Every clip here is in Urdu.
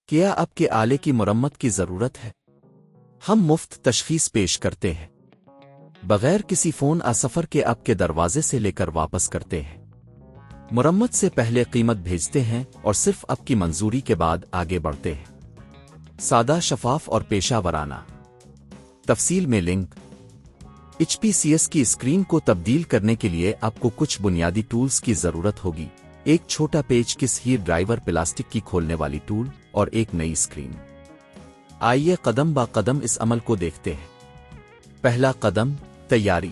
کیا آپ کے آلے کی مرمت کی ضرورت ہے؟ ہم مفت تشخیص پیش کرتے ہیں، بغیر کسی فون سفر کے آپ کے دروازے سے لے کر واپس کرتے ہیں۔ مرمت سے پہلے قیمت بھیجتے ہیں اور صرف آپ کی منظوری کے بعد آگے بڑھتے ہیں۔ سادہ، شفاف اور پیشہ ورانہ۔ تفصیل میں لنک۔ HPCS کی اسکرین کو تبدیل کرنے کے لیے آپ کو کچھ بنیادی ٹولز کی ضرورت ہوگی: ایک چھوٹا پیچ کس ہیئر ڈرائیور، پلاسٹک کی کھولنے والی ٹول اور ایک نئی اسکرین۔ آئیے قدم با قدم اس عمل کو دیکھتے ہیں۔ پہلا قدم، تیاری۔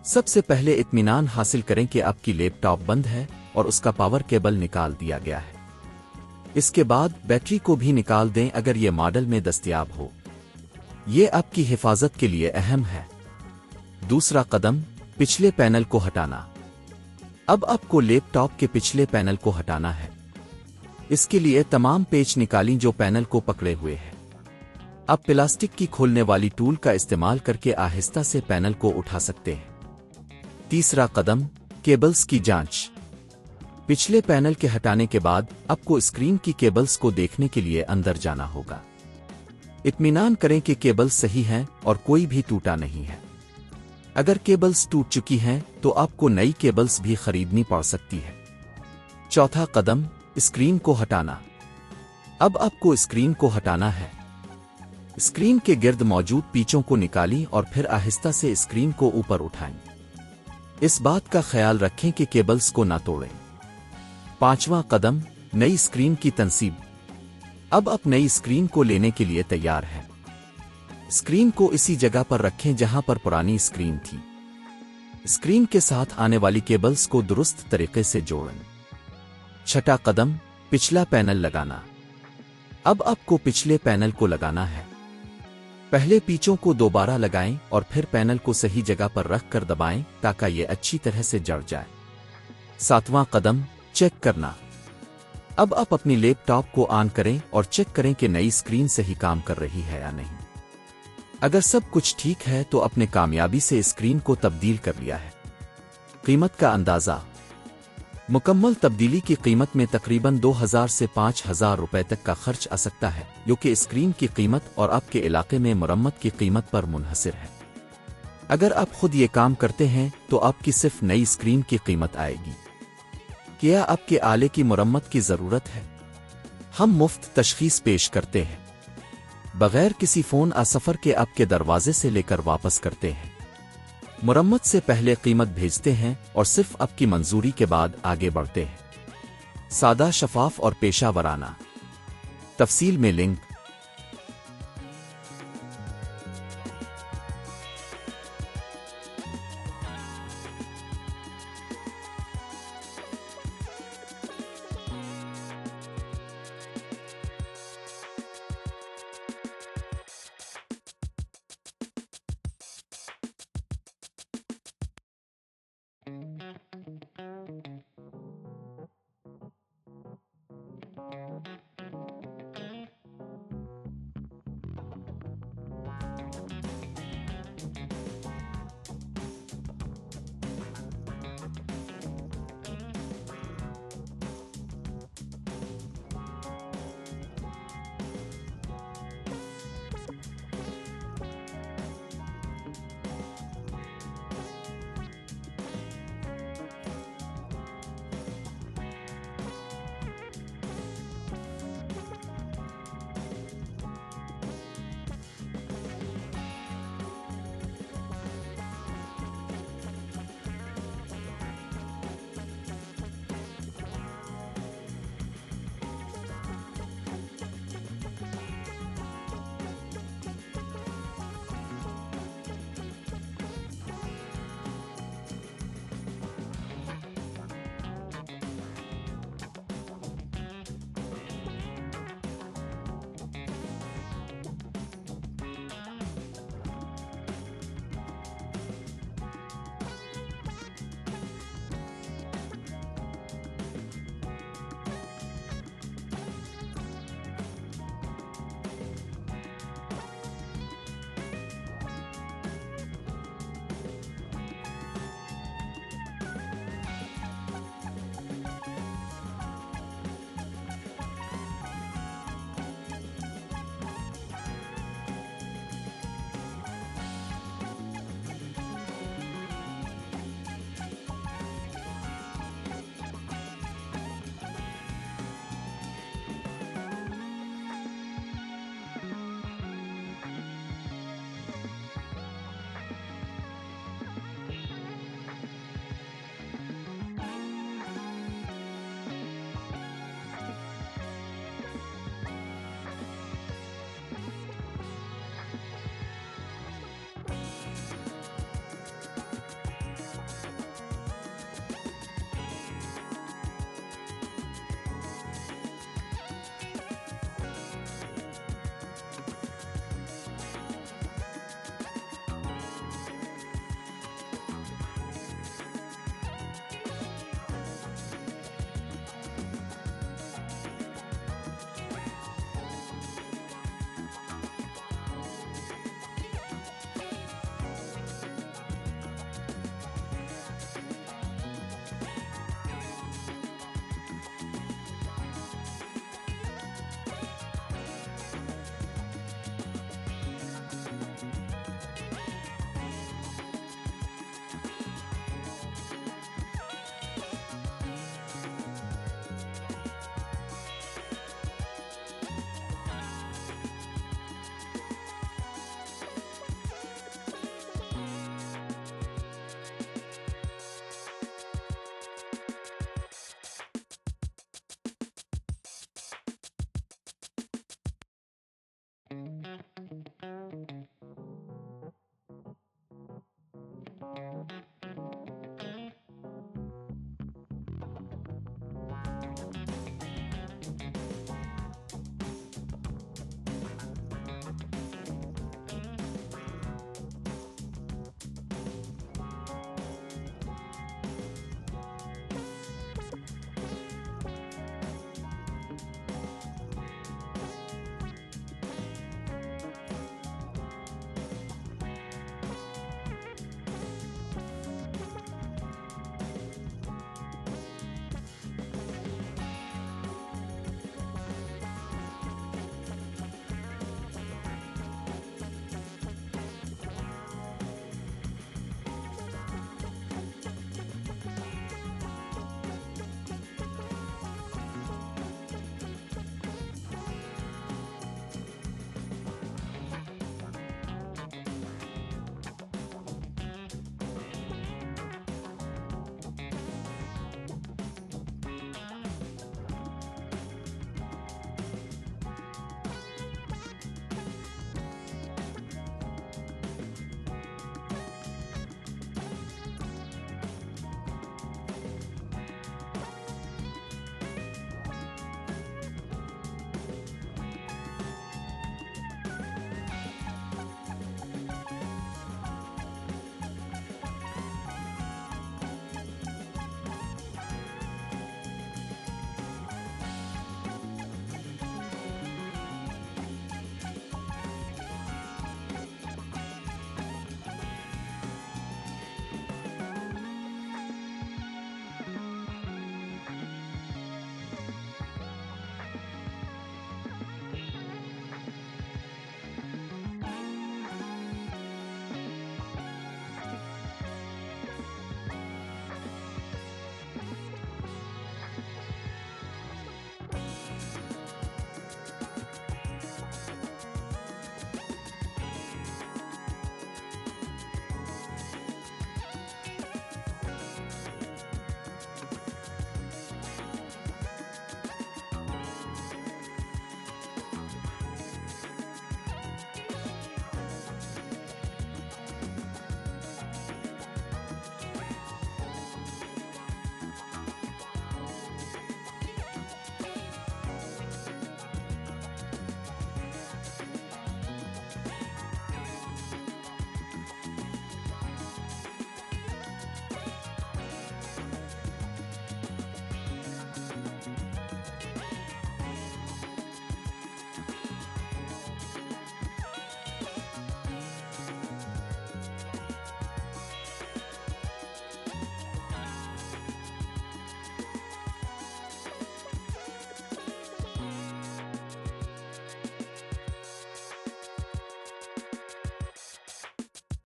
سب سے پہلے اطمینان حاصل کریں کہ آپ کی لیپ ٹاپ بند ہے اور اس کا پاور کیبل نکال دیا گیا ہے۔ اس کے بعد بیٹری کو بھی نکال دیں اگر یہ ماڈل میں دستیاب ہو، یہ آپ کی حفاظت کے لیے اہم ہے۔ دوسرا قدم، پچھلے پینل کو ہٹانا۔ اب آپ کو لیپ ٹاپ کے پچھلے پینل کو ہٹانا ہے۔ اس کے لیے تمام پیچ نکالیں جو پینل کو پکڑے ہوئے ہیں۔ اب پلاسٹک کی کھولنے والی ٹول کا استعمال کر کے آہستہ سے پینل کو اٹھا سکتے ہیں۔ تیسرا قدم، کیبلز کی جانچ۔ پچھلے پینل کے ہٹانے کے بعد آپ کو اسکرین کی کیبلز کو دیکھنے کے لیے اندر جانا ہوگا۔ اطمینان کریں کہ کیبلز صحیح ہیں اور کوئی بھی ٹوٹا نہیں ہے۔ اگر کیبلز ٹوٹ چکی ہیں تو آپ کو نئی کیبلز بھی خریدنی پڑ سکتی ہے۔ چوتھا قدم، اسکرین کو ہٹانا۔ اب آپ کو اسکرین کو ہٹانا ہے۔ اسکرین کے گرد موجود پیچوں کو نکالیں اور پھر آہستہ سے اسکرین کو اوپر اٹھائیں۔ اس بات کا خیال رکھیں کہ کیبلز کو نہ توڑیں۔ پانچواں قدم، نئی اسکرین کی تنصیب۔ اب آپ نئی اسکرین کو لینے کے لیے تیار ہیں۔ اسکرین کو اسی جگہ پر رکھیں جہاں پر پرانی اسکرین تھی۔ اسکرین کے ساتھ آنے والی کیبلز کو درست طریقے سے جوڑیں۔ چھٹا قدم، پچھلا پینل لگانا۔ اب آپ کو پچھلے پینل کو لگانا ہے۔ پہلے پیچوں کو دوبارہ لگائیں اور پھر پینل کو صحیح جگہ پر رکھ کر دبائیں تاکہ یہ اچھی طرح سے جڑ جائے۔ ساتواں قدم، چیک کرنا۔ اب آپ اپنی لیپ ٹاپ کو آن کریں اور چیک کریں کہ نئی اسکرین صحیح کام کر رہی ہے یا نہیں۔ اگر سب کچھ ٹھیک ہے تو اپنے کامیابی سے اسکرین کو تبدیل کر لیا ہے۔ قیمت کا اندازہ۔ مکمل تبدیلی کی قیمت میں تقریباً 2000 سے 5000 روپے تک کا خرچ آ سکتا ہے، جو کہ اسکرین کی قیمت اور آپ کے علاقے میں مرمت کی قیمت پر منحصر ہے۔ اگر آپ خود یہ کام کرتے ہیں تو آپ کی صرف نئی اسکرین کی قیمت آئے گی۔ کیا آپ کے آلے کی مرمت کی ضرورت ہے؟ ہم مفت تشخیص پیش کرتے ہیں، بغیر کسی فون سفر کے آپ کے دروازے سے لے کر واپس کرتے ہیں۔ مرمت سے پہلے قیمت بھیجتے ہیں اور صرف آپ کی منظوری کے بعد آگے بڑھتے ہیں۔ سادہ، شفاف اور پیشہ ورانہ۔ تفصیل میں لنک۔